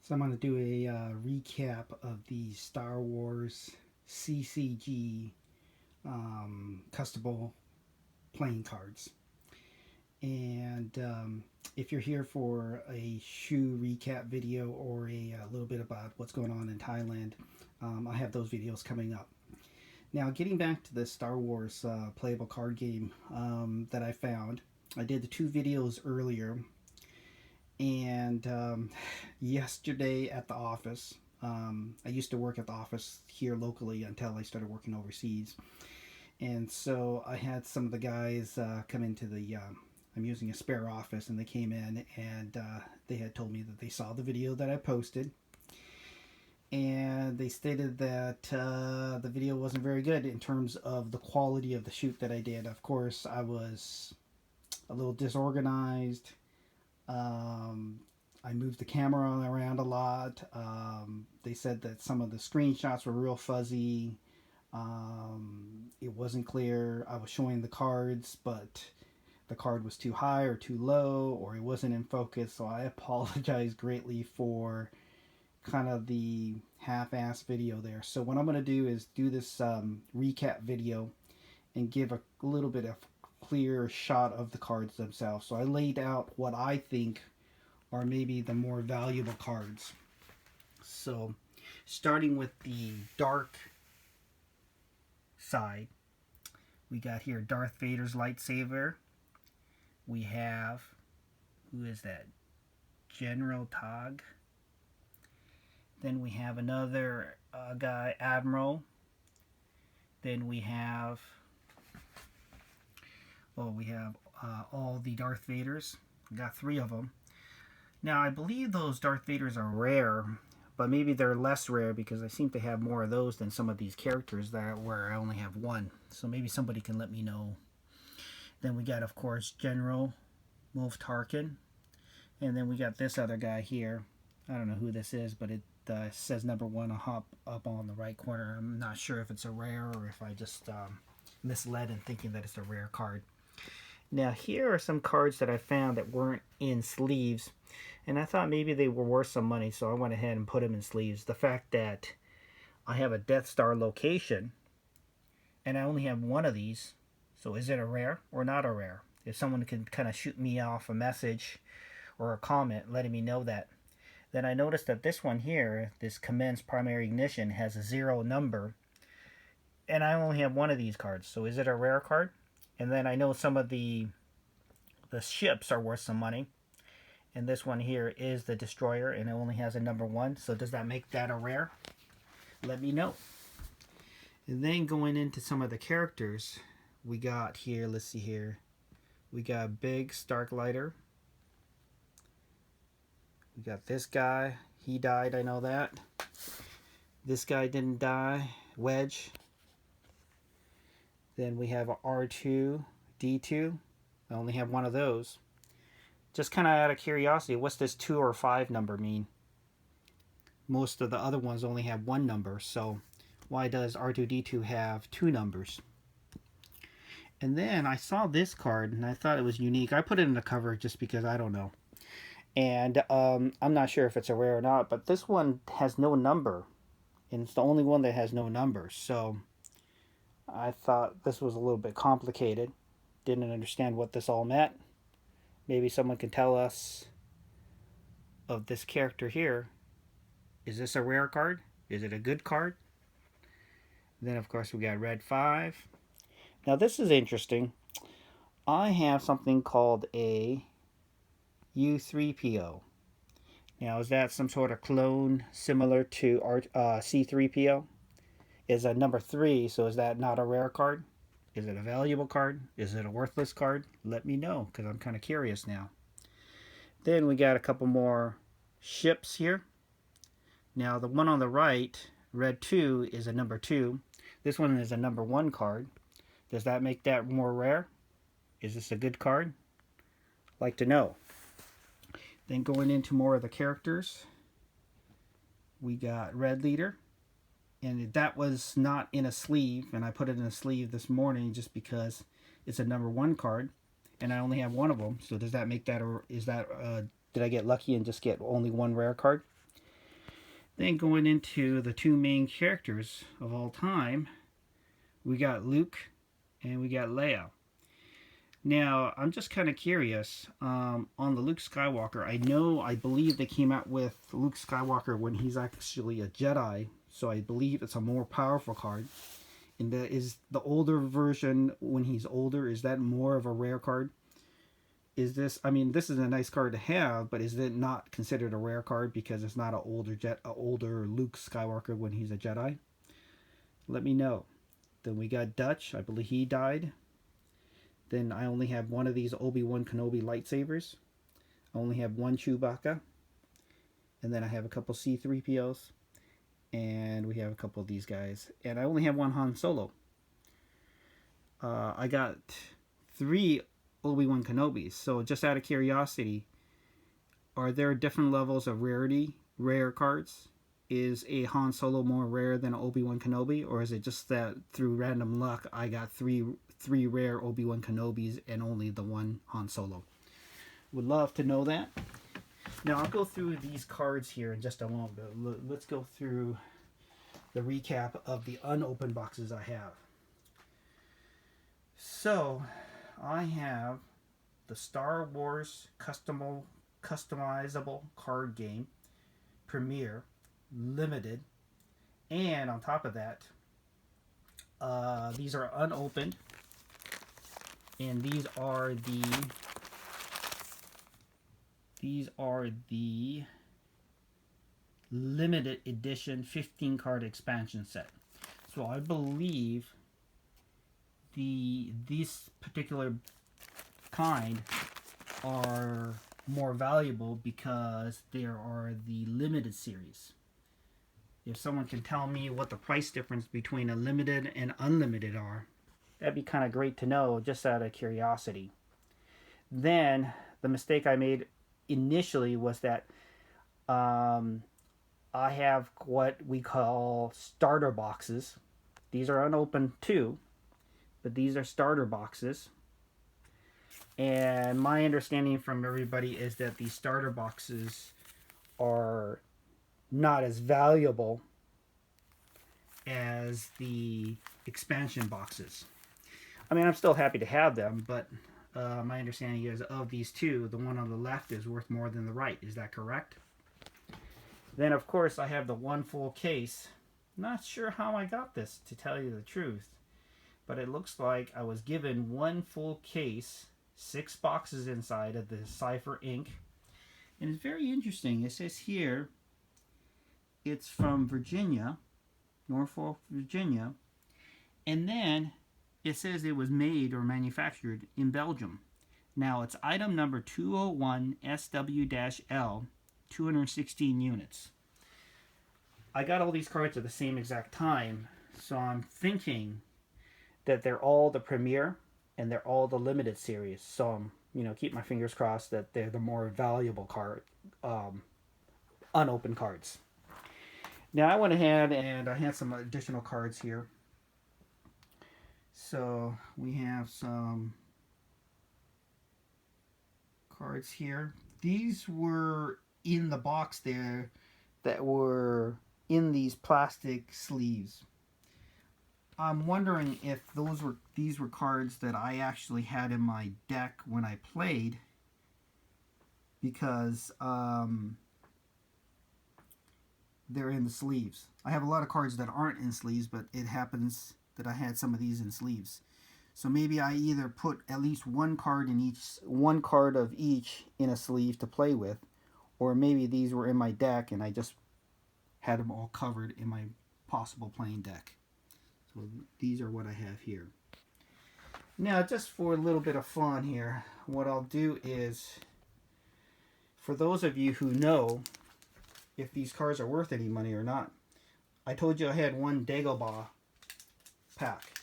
So I'm going to do a recap of the Star Wars CCG customable playing cards. And if you're here for a shoe recap video or a little bit about what's going on in Thailand, I have those videos coming up. Now, getting back to the Star Wars playable card game that I found, I did the two videos earlier, and yesterday at the office, I used to work at the office here locally until I started working overseas. And so I had some of the guys come into the, I'm using a spare office, and they came in and they had told me that they saw the video that I posted. And they stated that the video wasn't very good in terms of the quality of the shoot that I did. Of course, I was a little disorganized. Um, I moved the camera around a lot. They said that some of the screenshots were real fuzzy. It wasn't clear. I was showing the cards, but the card was too high or too low, or it wasn't in focus. So I apologize greatly for kind of the half-ass video there. So what I'm going to do is do this recap video and give a little bit of clear shot of the cards themselves. So I laid out what I think are maybe the more valuable cards. So starting with the dark side, we got here Darth Vader's lightsaber. We have, who is that? General Tog. Then we have another guy, Admiral. Then we have, all the Darth Vaders. We got 3 of them. Now, I believe those Darth Vaders are rare, but maybe they're less rare because I seem to have more of those than some of these characters where I only have 1. So maybe somebody can let me know. Then we got, of course, General Moff Tarkin. And then we got this other guy here. I don't know who this is, but it says number 1 up on the right corner. I'm not sure if it's a rare or if I just misled in thinking that it's a rare card. Now, here are some cards that I found that weren't in sleeves, and I thought maybe they were worth some money, so I went ahead and put them in sleeves. The fact that I have a Death Star location, and I only have 1 of these, so is it a rare or not a rare? If someone can kind of shoot me off a message or a comment letting me know that. Then I noticed that this one here, this Commence Primary Ignition, has a 0 number, and I only have 1 of these cards, so is it a rare card? And then I know some of the ships are worth some money. And this one here is the Destroyer, and it only has a number 1. So does that make that a rare? Let me know. And then going into some of the characters, we got here, let's see here. We got Big Starklighter. We got this guy. He died, I know that. This guy didn't die. Wedge. Then we have a R2-D2. I only have 1 of those. Just kind of out of curiosity, what's this 2 or 5 number mean? Most of the other ones only have 1 number, so why does R2-D2 have 2 numbers? And then I saw this card, and I thought it was unique. I put it in the cover just because I don't know. And I'm not sure if it's a rare or not, but this one has no number. And it's the only one that has no number, so I thought this was a little bit complicated. Didn't understand what this all meant. Maybe someone can tell us of this character here. Is this a rare card? Is it a good card? Then, of course, we got Red 5. Now, this is interesting. I have something called a U3PO. Now, is that some sort of clone similar to C3PO? Is a number 3, so is that not a rare card? Is it a valuable card? Is it a worthless card? Let me know, because I'm kind of curious now. Then we got a couple more ships here. Now, the one on the right, Red 2, is a number 2. This one is a number 1 card. Does that make that more rare? Is this a good card? Like to know. Then going into more of the characters, we got Red Leader. And that was not in a sleeve, and I put it in a sleeve this morning just because it's a number 1 card, and I only have 1 of them. So does that make that, or is that, did I get lucky and just get only 1 rare card? Then going into the two main characters of all time, we got Luke and we got Leia. Now, I'm just kind of curious on the Luke Skywalker. I believe they came out with Luke Skywalker when he's actually a Jedi, so I believe it's a more powerful card. And is the older version, when he's older, is that more of a rare card? Is this, I mean, this is a nice card to have, but is it not considered a rare card because it's not an older Luke Skywalker when he's a Jedi? Let me know. Then we got Dutch. I believe he died. Then I only have one of these Obi-Wan Kenobi lightsabers. I only have one Chewbacca. And then I have a couple C-3POs. And we have a couple of these guys. And I only have one Han Solo. I got 3 Obi-Wan Kenobis. So just out of curiosity, are there different levels of rarity, rare cards? Is a Han Solo more rare than Obi-Wan Kenobi? Or is it just that through random luck I got three rare Obi-Wan Kenobis and only the one Han Solo? Would love to know that. Now I'll go through these cards here in just a moment. Let's go through the recap of the unopened boxes I have. So I have the Star Wars customizable card game, Premiere, Limited, and on top of that, these are unopened, and these are the limited edition 15 card expansion set. So I believe these particular kind are more valuable because there are the limited series. If someone can tell me what the price difference between a limited and unlimited are, that'd be kind of great to know, just out of curiosity. Then the mistake I made initially was that I have what we call starter boxes. These are unopened too, but these are starter boxes. And my understanding from everybody is that these starter boxes are not as valuable as the expansion boxes. I mean, I'm still happy to have them, but my understanding is of these two, the one on the left is worth more than the right. Is that correct? Then, of course, I have the one full case. Not sure how I got this, to tell you the truth, but it looks like I was given one full case, 6 boxes inside of the Cipher ink. And it's very interesting. It says here, it's from Virginia, Norfolk, Virginia. And then it says it was made or manufactured in Belgium. Now it's item number 201 SW-L, 216 units. I got all these cards at the same exact time, so I'm thinking that they're all the Premier and they're all the limited series. So keep my fingers crossed that they're the more valuable card, unopened cards. Now I went ahead and I had some additional cards here. So we have some cards here. These were in the box there that were in these plastic sleeves. I'm wondering if these were cards that I actually had in my deck when I played, because they're in the sleeves. I have a lot of cards that aren't in sleeves, but it happens that I had some of these in sleeves. So maybe I either put at least one card of each in a sleeve to play with, or maybe these were in my deck and I just had them all covered in my possible playing deck. So these are what I have here. Now, just for a little bit of fun here, what I'll do is, for those of you who know if these cards are worth any money or not, I told you I had one Dagobah pack.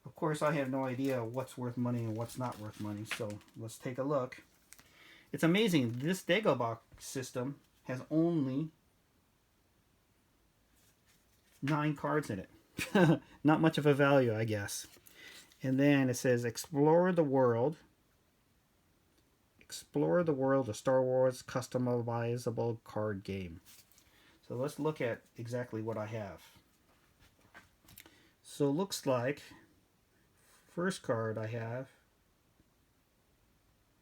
Of course, I have no idea what's worth money and what's not worth money, so let's take a look. It's amazing. This Dagobah system has only 9 cards in it. Not much of a value, I guess. And then it says, Explore the World. Explore the World, a Star Wars customizable card game. So let's look at exactly what I have. So looks like first card I have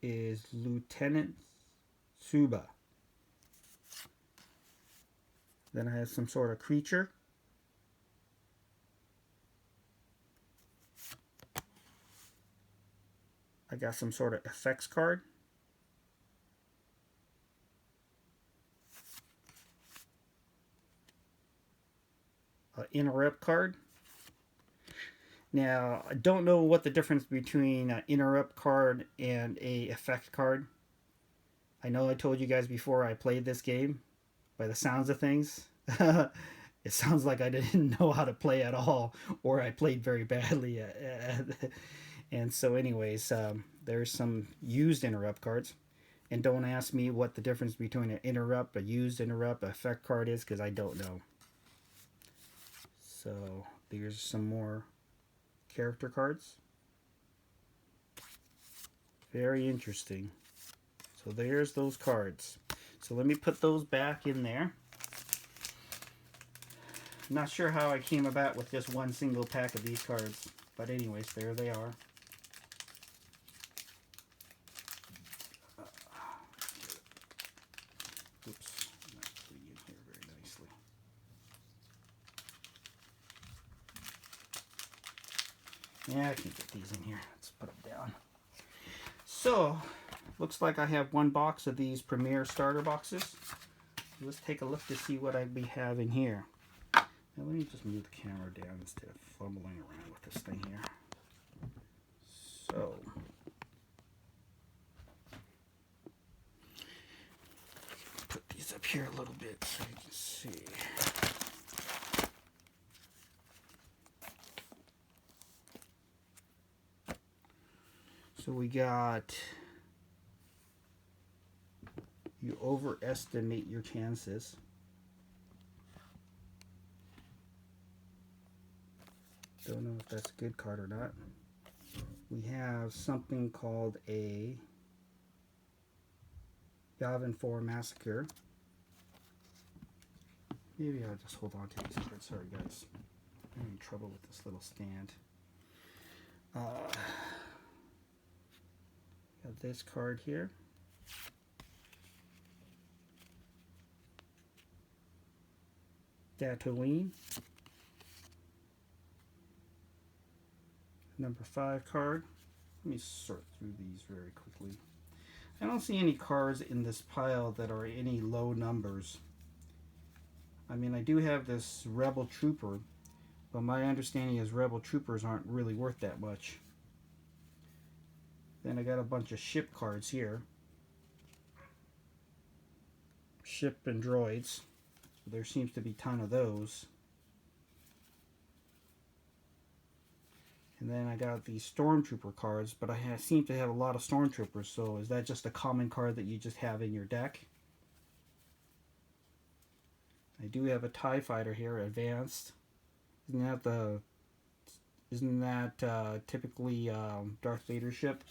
is Lieutenant Tsuba. Then I have some sort of creature. I got some sort of effects card. An interrupt card. Now, I don't know what the difference between an interrupt card and a effect card. I know I told you guys before I played this game, by the sounds of things, it sounds like I didn't know how to play at all, or I played very badly. And so anyways, there's some used interrupt cards. And don't ask me what the difference between an interrupt, a used interrupt, effect card is, because I don't know. So there's some more character cards. Very interesting. So there's those cards. So let me put those back in there. Not sure how I came about with just one single pack of these cards, but anyways, there they are. Oops, not putting in here very nicely. Yeah, I can get these in here. Let's put them down. So, looks like I have one box of these Premier starter boxes. Let's take a look to see what we have in here. Now let me just move the camera down instead of fumbling around with this thing here. So, put these up here a little bit so you can see. So we got, you overestimate your chances. Don't know if that's a good card or not. We have something called a Yavin 4 Massacre. Maybe I'll just hold on to these cards. Sorry guys, I'm having trouble with this little stand. Got this card here. Tatooine. Number 5 card. Let me sort through these very quickly. I don't see any cards in this pile that are any low numbers. I mean, I do have this Rebel Trooper, but my understanding is Rebel Troopers aren't really worth that much. Then I got a bunch of ship cards here. Ship and droids. There seems to be a ton of those. And then I got these Stormtrooper cards, but I seem to have a lot of Stormtroopers, so is that just a common card that you just have in your deck? I do have a TIE Fighter here, Advanced. Isn't that typically Darth Vader's ship?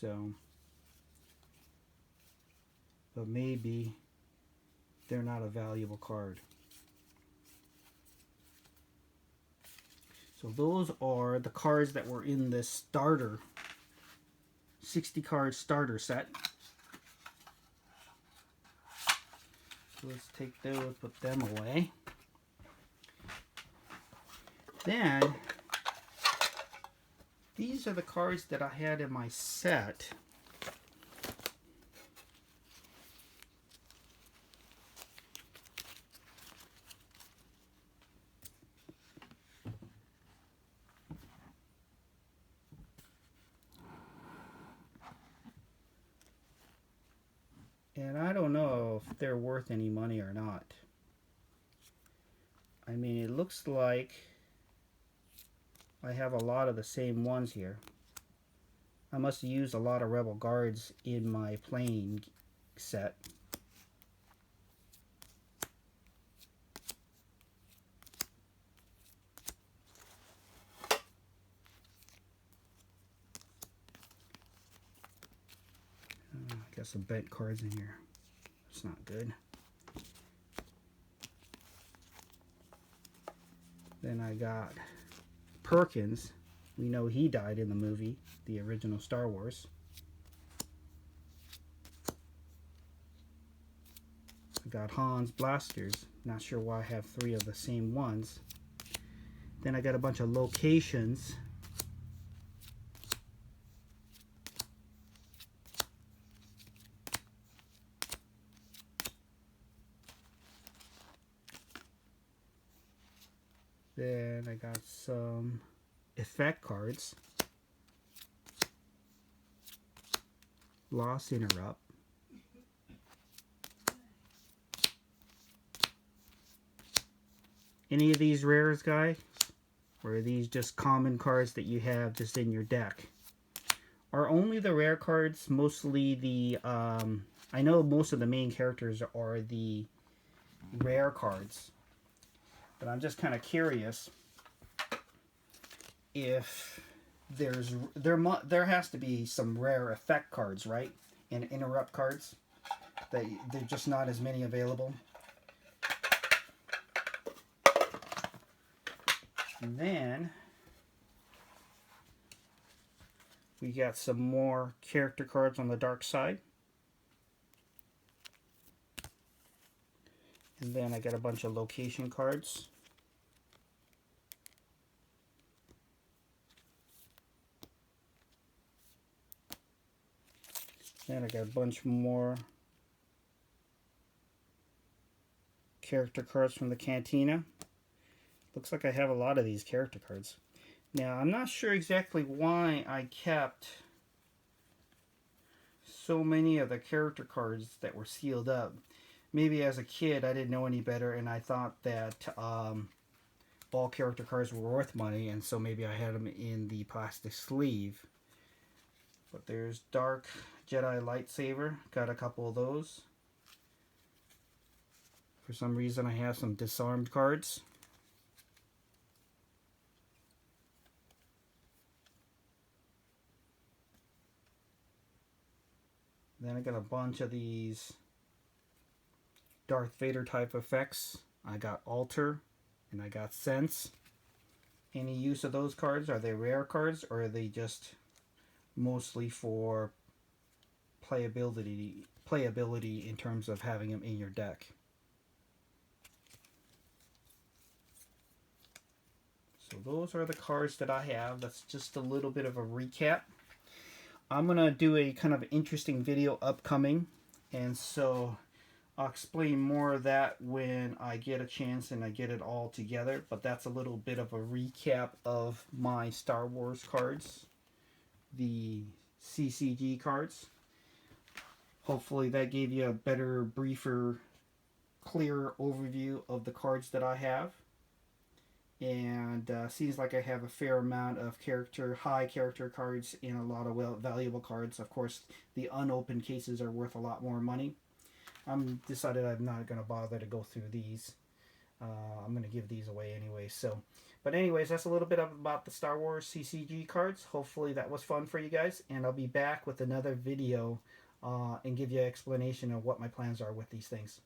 So, but maybe they're not a valuable card. So those are the cards that were in this starter, 60 card starter set. So let's take those, put them away. Then, these are the cards that I had in my set. And I don't know if they're worth any money or not. I mean, it looks like I have a lot of the same ones here. I must have used a lot of Rebel Guards in my playing set. Got some bent cards in here. That's not good. Then I got Perkins. We know he died in the movie, the original Star Wars. I got Han's blasters. Not sure why I have 3 of the same ones. Then I got a bunch of locations. Then I got some effect cards. Lost Interrupt. Any of these rares, guys? Or are these just common cards that you have just in your deck? Are only the rare cards mostly the... I know most of the main characters are the rare cards. But I'm just kind of curious if there has to be some rare effect cards, right? And interrupt cards. They're just not as many available. And then we got some more character cards on the dark side. And then I got a bunch of location cards. Then I got a bunch more character cards from the Cantina. Looks like I have a lot of these character cards. Now, I'm not sure exactly why I kept so many of the character cards that were sealed up. Maybe as a kid I didn't know any better and I thought that all character cards were worth money, and so maybe I had them in the plastic sleeve. But there's Dark Jedi Lightsaber. Got a couple of those. For some reason I have some disarmed cards. Then I got a bunch of these Darth Vader type effects. I got Alter and I got Sense. Any use of those cards? Are they rare cards or are they just mostly for playability in terms of having them in your deck? So those are the cards that I have. That's just a little bit of a recap. I'm going to do a kind of interesting video upcoming, and so I'll explain more of that when I get a chance and I get it all together. But that's a little bit of a recap of my Star Wars cards, the CCG cards. Hopefully that gave you a better, briefer, clearer overview of the cards that I have. And seems like I have a fair amount of high character cards and a lot of valuable cards. Of course, the unopened cases are worth a lot more money. I'm decided I'm not going to bother to go through these. I'm going to give these away anyway. But anyways, that's a little bit about the Star Wars CCG cards. Hopefully that was fun for you guys, and I'll be back with another video and give you an explanation of what my plans are with these things.